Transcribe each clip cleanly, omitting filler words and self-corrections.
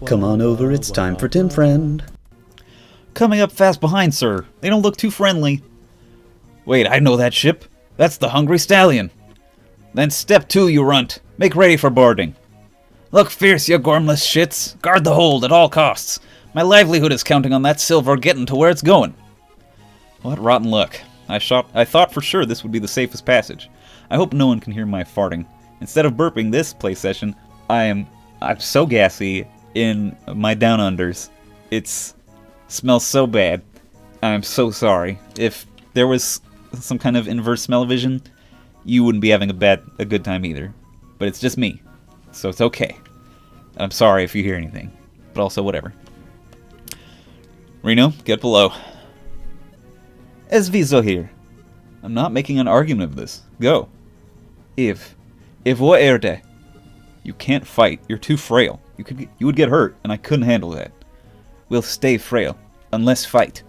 Come on over, it's time for Tim Friend. Coming up fast behind, sir. They don't look too friendly. Wait, I know that ship. That's the Hungry Stallion. Then step 2, you runt. Make ready for boarding. Look fierce, you gormless shits. Guard the hold at all costs. My livelihood is counting on that silver getting to where it's going. What rotten luck. I thought for sure this would be the safest passage. I hope no one can hear my farting. Instead of burping this play session, I'm so gassy in my down unders. It smells so bad. I'm so sorry. If there was some kind of inverse smell-o-vision, you wouldn't be having a good time either. But it's just me, so it's okay. I'm sorry if you hear anything, but also whatever. Reno, get below. Esviso here. I'm not making an argument of this. Go. If what erte? You can't fight. You're too frail. You would get hurt, and I couldn't handle that. We'll stay frail, unless fight.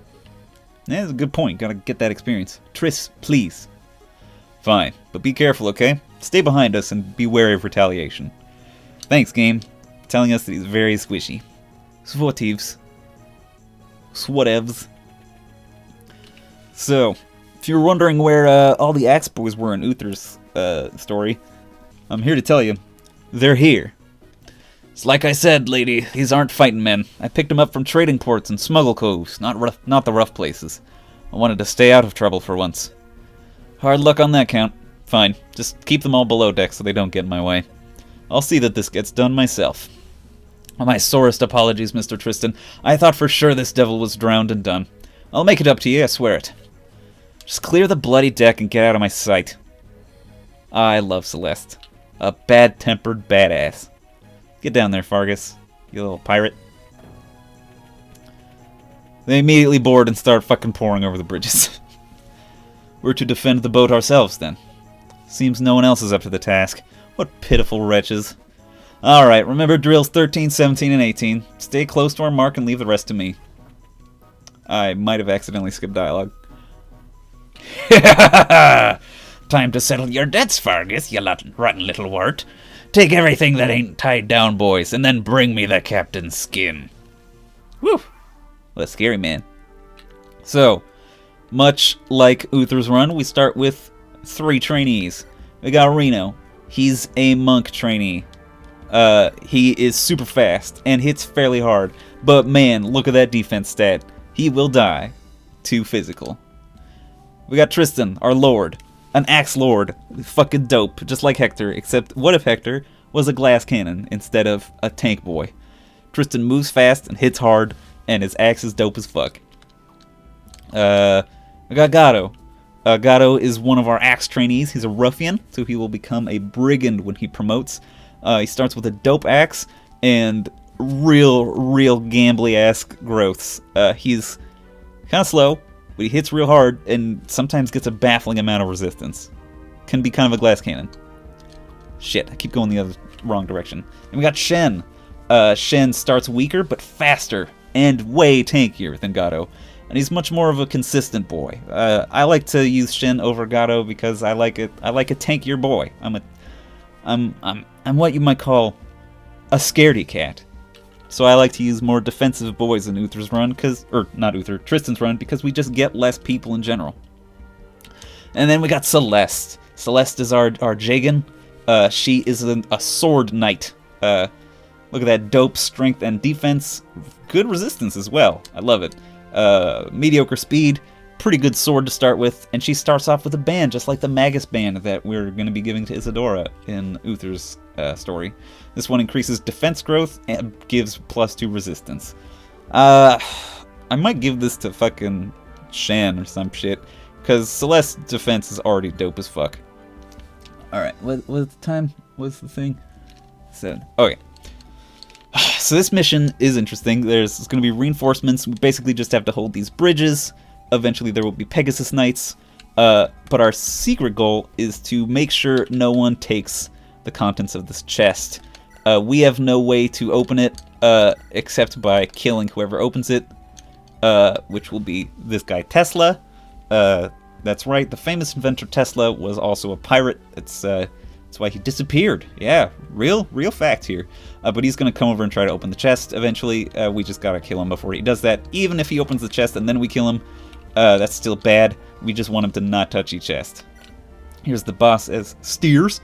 Yeah, that's a good point. Gotta get that experience. Triss, please. Fine, but be careful, okay? Stay behind us and be wary of retaliation. Thanks, game. Telling us that he's very squishy. Swotivs. Swhatevs. So, if you're wondering where all the Axe Boys were in Uther's story, I'm here to tell you, they're here. It's like I said, lady, these aren't fighting men. I picked them up from trading ports and smuggle coves, not the rough places. I wanted to stay out of trouble for once. Hard luck on that count. Fine, just keep them all below deck so they don't get in my way. I'll see that this gets done myself. My sorest apologies, Mr. Tristan. I thought for sure this devil was drowned and done. I'll make it up to you, I swear it. Just clear the bloody deck and get out of my sight. I love Celeste. A bad-tempered badass. Get down there, Fargus, you little pirate. They immediately board and start fucking pouring over the bridges. We're to defend the boat ourselves, then. Seems no one else is up to the task. What pitiful wretches. Alright, remember drills 13, 17, and 18. Stay close to our mark and leave the rest to me. I might have accidentally skipped dialogue. Time to settle your debts, Fargus, you rotten little wart. Take everything that ain't tied down, boys, and then bring me the captain's skin. Whew. What a scary man. So, much like Uther's Run, we start with 3 trainees. We got Reno. He's a monk trainee. He is super fast and hits fairly hard. But man, look at that defense stat. He will die. Too physical. We got Tristan, our lord. An axe lord. Fucking dope. Just like Hector. Except, what if Hector was a glass cannon instead of a tank boy? Tristan moves fast and hits hard, and his axe is dope as fuck. I got Gatto. Gatto is one of our axe trainees. He's a ruffian, so he will become a brigand when he promotes. He starts with a dope axe and real gambly-ass growths. He's kind of slow, but he hits real hard and sometimes gets a baffling amount of resistance. Can be kind of a glass cannon. Shit, I keep going the wrong direction. And we got Shen. Shen starts weaker, but faster and way tankier than Gatto. And he's much more of a consistent boy. I like to use Shen over Gatto because I like a tankier boy. I'm what you might call a scaredy cat. So I like to use more defensive boys in Uther's Run, Tristan's Run, because we just get less people in general. And then we got Celeste. Celeste is our Jagan. She is a sword knight. Look at that dope strength and defense. Good resistance as well. I love it. Mediocre speed. Pretty good sword to start with. And she starts off with a band, just like the Magus band that we're going to be giving to Isadora in Uther's story. This one increases defense growth and gives +2 resistance. I might give this to fucking Shan or some shit, because Celeste's defense is already dope as fuck. Alright, what's the time? What's the thing? 7. Okay. So this mission is interesting. There's going to be reinforcements. We basically just have to hold these bridges. Eventually there will be Pegasus Knights. But our secret goal is to make sure no one takes the contents of this chest. We have no way to open it except by killing whoever opens it, which will be this guy Tesla. That's right, the famous inventor Tesla was also a pirate. It's That's why he disappeared. Yeah, real fact here. But he's going to come over and try to open the chest eventually. We just got to kill him before he does that. Even if he opens the chest and then we kill him, that's still bad. We just want him to not touch each chest. Here's the boss as Steers.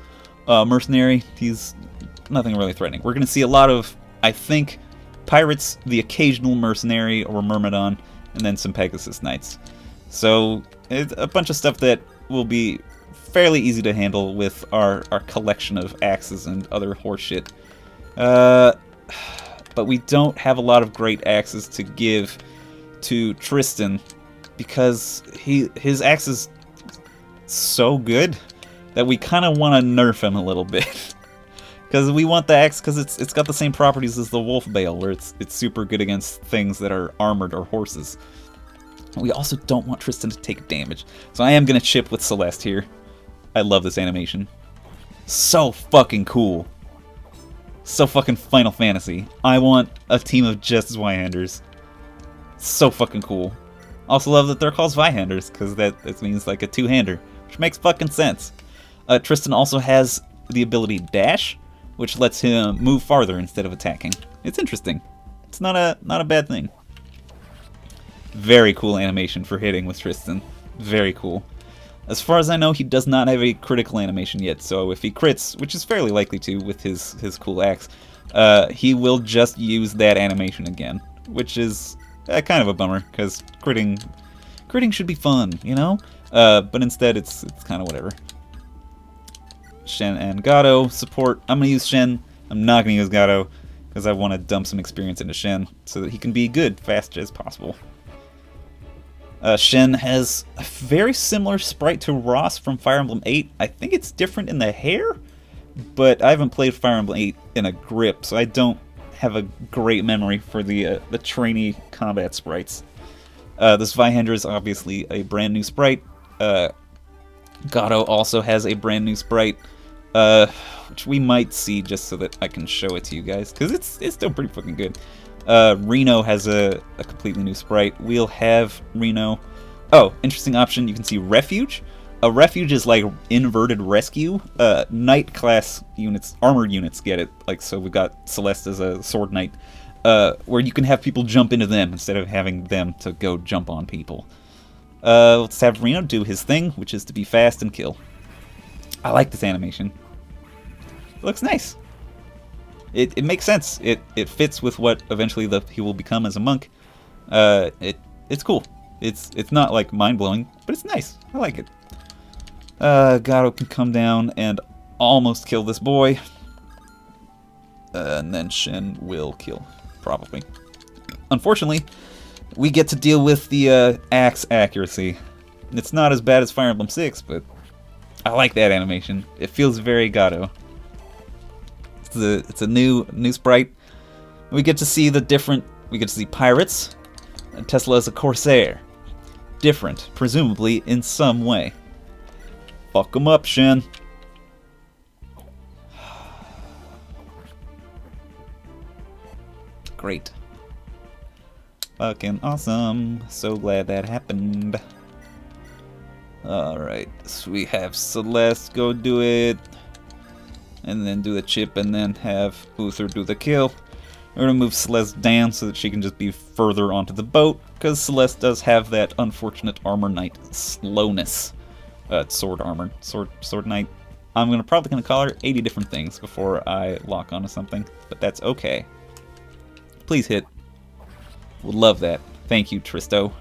Mercenary. He's nothing really threatening. We're going to see a lot of, I think, pirates, the occasional mercenary or myrmidon, and then some Pegasus Knights. So it's a bunch of stuff that will be fairly easy to handle with our collection of axes and other horse shit. But we don't have a lot of great axes to give to Tristan because his axe is so good that we kind of want to nerf him a little bit. Because we want the axe because it's got the same properties as the wolf bale, where it's super good against things that are armored or horses. We also don't want Tristan to take damage. So I am going to chip with Celeste here. I love this animation. So fucking cool. So fucking Final Fantasy. I want a team of just Zweihanders. So fucking cool. Also love that they're called Zweihanders, because that means like a two-hander, which makes fucking sense. Tristan also has the ability Dash, which lets him move farther instead of attacking. It's interesting. It's not a bad thing. Very cool animation for hitting with Tristan. Very cool. As far as I know, he does not have a critical animation yet, so if he crits, which is fairly likely to with his cool axe, he will just use that animation again, which is kind of a bummer, because critting should be fun, you know? But instead, it's kind of whatever. Shen and Gato support. I'm going to use Shen. I'm not going to use Gato, because I want to dump some experience into Shen, so that he can be good, fast as possible. Shen has a very similar sprite to Ross from Fire Emblem 8. I think it's different in the hair, but I haven't played Fire Emblem 8 in a grip, so I don't have a great memory for the trainee combat sprites. This Zweihander is obviously a brand new sprite. Gato also has a brand new sprite, which we might see just so that I can show it to you guys, because it's still pretty fucking good. Reno has a completely new sprite. We'll have Reno. Oh, interesting option. You can see Refuge. A Refuge is like inverted rescue. Knight class units, armored units get it. Like, so we've got Celeste as a sword knight, where you can have people jump into them instead of having them to go jump on people. Let's have Reno do his thing, which is to be fast and kill. I like this animation. It looks nice. It makes sense. It fits with what eventually he will become as a monk. It's cool. It's not like mind-blowing, but it's nice. I like it. Gato can come down and almost kill this boy. And then Shen will kill, probably. Unfortunately, we get to deal with the axe accuracy. It's not as bad as Fire Emblem 6, but I like that animation. It feels very Gato. It's a new sprite. We get to see we get to see pirates. And Tesla is a corsair. Different, presumably in some way. Fuck them up, Shen. Great. Fucking awesome. So glad that happened. Alright, so we have Celeste go do it. And then do the chip, and then have Uther do the kill. We're going to move Celeste down so that she can just be further onto the boat, because Celeste does have that unfortunate Armor Knight slowness. Sword armor. Sword Knight. I'm probably going to call her 80 different things before I lock onto something, but that's okay. Please hit. Would love that. Thank you, Tristo.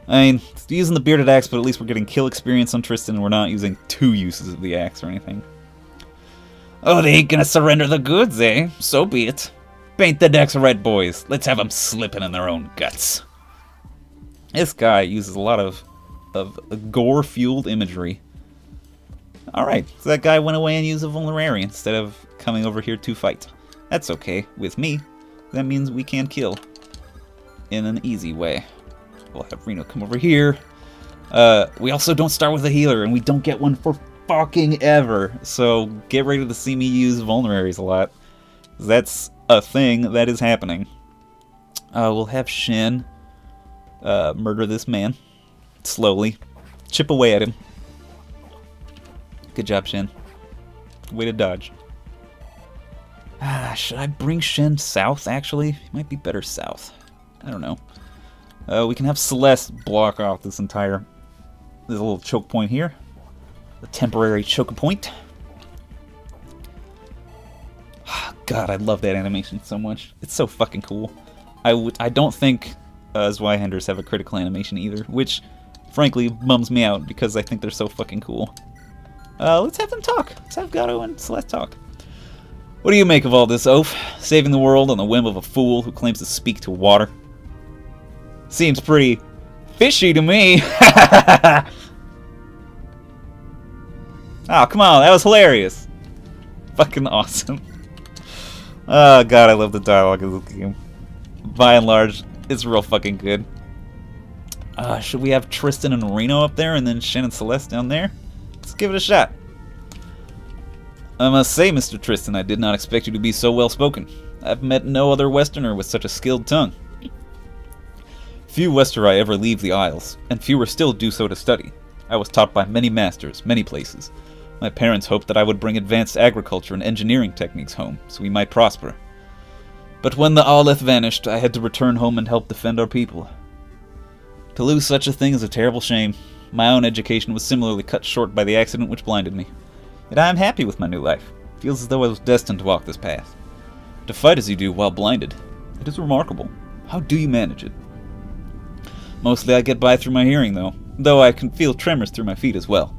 I mean, using the bearded axe, but at least we're getting kill experience on Tristan, and we're not using 2 uses of the axe or anything. Oh, they ain't gonna surrender the goods, eh? So be it. Paint the decks red, boys. Let's have them slipping in their own guts. This guy uses a lot of gore-fueled imagery. Alright, so that guy went away and used a vulnerary instead of coming over here to fight. That's okay with me. That means we can kill in an easy way. We'll have Reno come over here. We also don't start with a healer, and we don't get one for fucking ever. So get ready to see me use vulneraries a lot. That's a thing that is happening. We'll have Shen murder this man slowly. Chip away at him. Good job, Shen. Way to dodge. Should I bring Shen south, actually? He might be better south. I don't know. We can have Celeste block off this entire... There's a little choke point here. A temporary choke point. God, I love that animation so much. It's so fucking cool. I don't think Zweihanders have a critical animation either, which, frankly, bums me out because I think they're so fucking cool. Let's have them talk. Let's have Gato and Celeste talk. What do you make of all this, Oaf? Saving the world on the whim of a fool who claims to speak to water? Seems pretty fishy to me. Oh, come on, that was hilarious. Fucking awesome. Oh god, I love the dialogue of this game. By and large, it's real fucking good. Should we have Tristan and Reno up there and then Shen and Celeste down there? Let's give it a shot. I must say, Mr. Tristan, I did not expect you to be so well-spoken. I've met no other Westerner with such a skilled tongue. Few Westeri ever leave the Isles, and fewer still do so to study. I was taught by many masters, many places. My parents hoped that I would bring advanced agriculture and engineering techniques home, so we might prosper. But when the Aleph vanished, I had to return home and help defend our people. To lose such a thing is a terrible shame. My own education was similarly cut short by the accident which blinded me. Yet I am happy with my new life. It feels as though I was destined to walk this path. To fight as you do while blinded. It is remarkable. How do you manage it? Mostly I get by through my hearing, though I can feel tremors through my feet as well.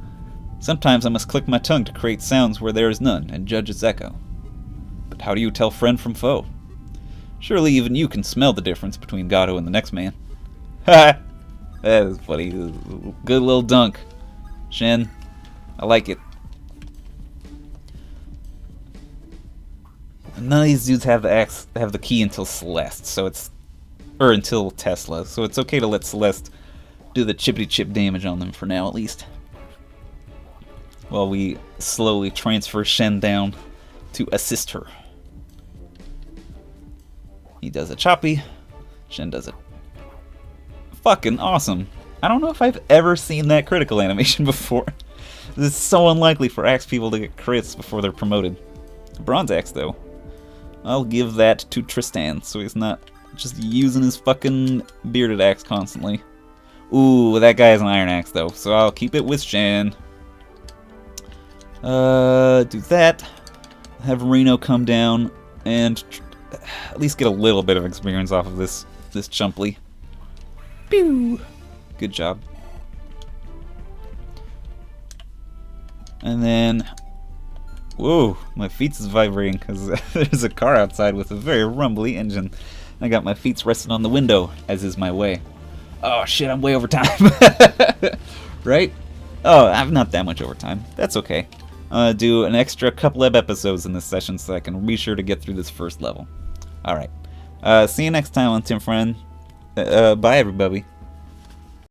Sometimes I must click my tongue to create sounds where there is none and judge its echo. But how do you tell friend from foe? Surely even you can smell the difference between Gato and the next man. Ha! That is funny. Good little dunk. Shen, I like it. None of these dudes have the key until Celeste, so it's... Or until Tesla, so it's okay to let Celeste do the chippity-chip damage on them for now, at least. While we slowly transfer Shen down to assist her. He does a choppy, Shen does it. Fucking awesome. I don't know if I've ever seen that critical animation before. This is so unlikely for axe people to get crits before they're promoted. Bronze axe, though. I'll give that to Tristan, so he's not just using his fucking bearded axe constantly. Ooh, that guy has an iron axe, though, so I'll keep it with Shen. Do that. Have Reno come down and at least get a little bit of experience off of this Chumpley. Pew! Good job. And then... Whoa, my feet is vibrating because there's a car outside with a very rumbly engine. I got my feet resting on the window, as is my way. Oh shit, I'm way over time. Right? Oh, I'm not that much over time. That's okay. I'm gonna do an extra couple of episodes in this session so I can be sure to get through this first level. Alright. See you next time on Tim Friend. Bye, everybody.